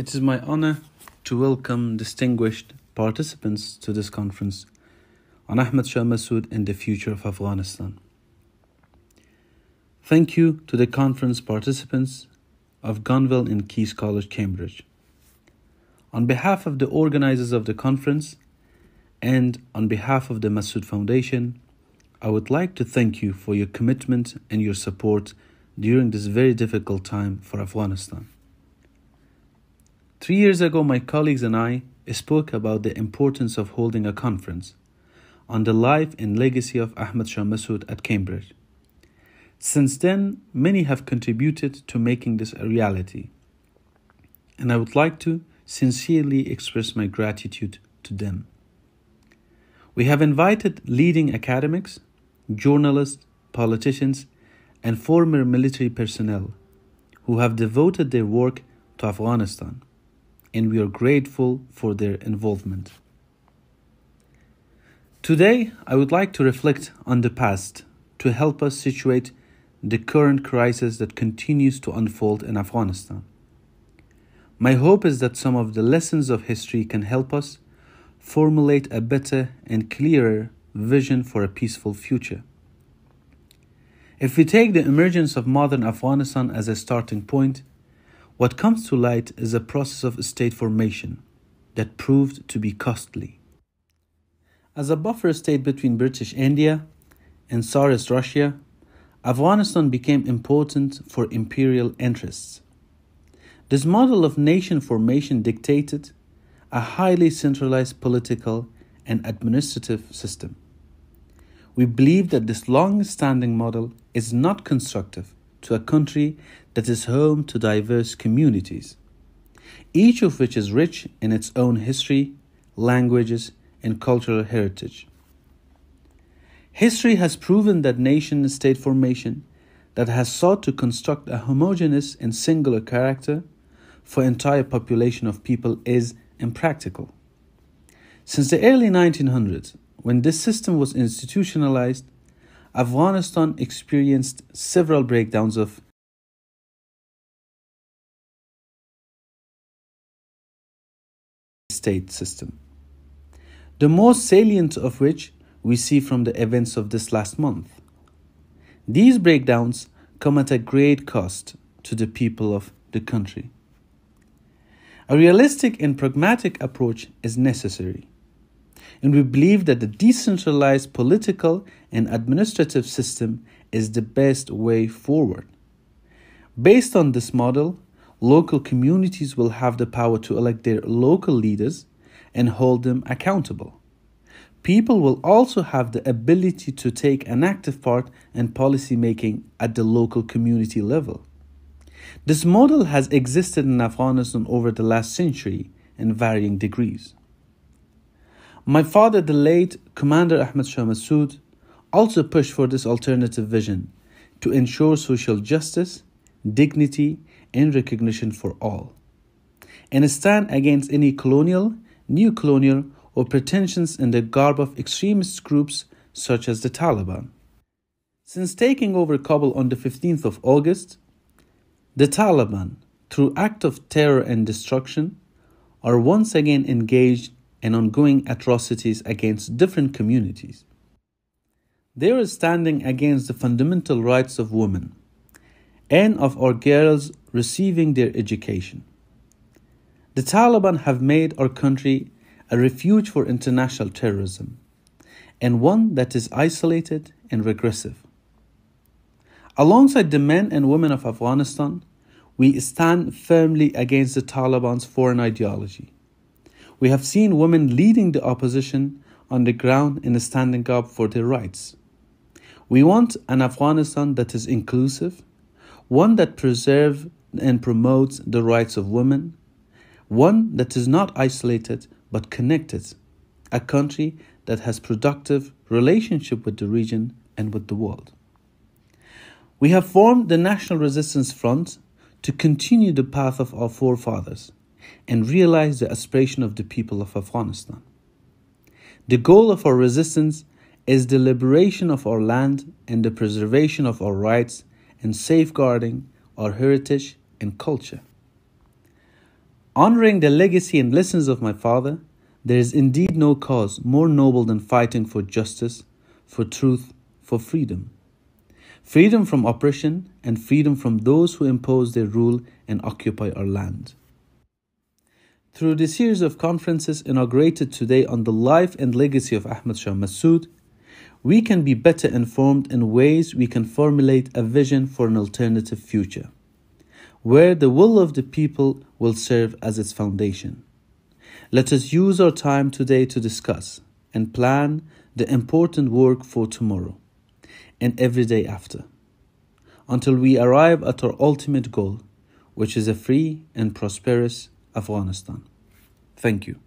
It is my honor to welcome distinguished participants to this conference on Ahmad Masud and the future of Afghanistan. Thank you to the conference participants of Gonville and Keyes College, Cambridge. On behalf of the organizers of the conference and on behalf of the Masud Foundation, I would like to thank you for your commitment and your support during this very difficult time for Afghanistan. 3 years ago, my colleagues and I spoke about the importance of holding a conference on the life and legacy of Ahmad Masud at Cambridge. Since then, many have contributed to making this a reality, and I would like to sincerely express my gratitude to them. We have invited leading academics, journalists, politicians, and former military personnel who have devoted their work to Afghanistan, and we are grateful for their involvement. Today, I would like to reflect on the past to help us situate the current crisis that continues to unfold in Afghanistan. My hope is that some of the lessons of history can help us formulate a better and clearer vision for a peaceful future. If we take the emergence of modern Afghanistan as a starting point, what comes to light is a process of state formation that proved to be costly. As a buffer state between British India and Tsarist Russia, Afghanistan became important for imperial interests. This model of nation formation dictated a highly centralized political and administrative system. We believe that this long-standing model is not constructive to a country that is home to diverse communities, each of which is rich in its own history, languages, and cultural heritage. History has proven that nation-state formation that has sought to construct a homogeneous and singular character for entire population of people is impractical. Since the early 1900s, when this system was institutionalized, Afghanistan experienced several breakdowns of state system, the most salient of which we see from the events of this last month. These breakdowns come at a great cost to the people of the country. A realistic and pragmatic approach is necessary, and we believe that the decentralized political and administrative system is the best way forward. Based on this model, local communities will have the power to elect their local leaders and hold them accountable. People will also have the ability to take an active part in policy making at the local community level. This model has existed in Afghanistan over the last century in varying degrees. My father, the late Commander Ahmad Masud, also pushed for this alternative vision to ensure social justice, dignity, and recognition for all, and stand against any colonial, neo-colonial, or pretensions in the garb of extremist groups such as the Taliban. Since taking over Kabul on the 15th of August, the Taliban, through acts of terror and destruction, are once again engaged in ongoing atrocities against different communities. They are standing against the fundamental rights of women and of our girls receiving their education. The Taliban have made our country a refuge for international terrorism, and one that is isolated and regressive. Alongside the men and women of Afghanistan, we stand firmly against the Taliban's foreign ideology. We have seen women leading the opposition on the ground and standing up for their rights. We want an Afghanistan that is inclusive, one that preserves and promotes the rights of women, one that is not isolated but connected, a country that has productive relationship with the region and with the world. We have formed the National Resistance Front to continue the path of our forefathers and realize the aspiration of the people of Afghanistan. The goal of our resistance is the liberation of our land and the preservation of our rights and safeguarding our heritage and culture. Honoring the legacy and lessons of my father, there is indeed no cause more noble than fighting for justice, for truth, for freedom. Freedom from oppression and freedom from those who impose their rule and occupy our land. Through the series of conferences inaugurated today on the life and legacy of Ahmad Masud, we can be better informed in ways we can formulate a vision for an alternative future, where the will of the people will serve as its foundation. Let us use our time today to discuss and plan the important work for tomorrow and every day after, until we arrive at our ultimate goal, which is a free and prosperous Afghanistan. Thank you.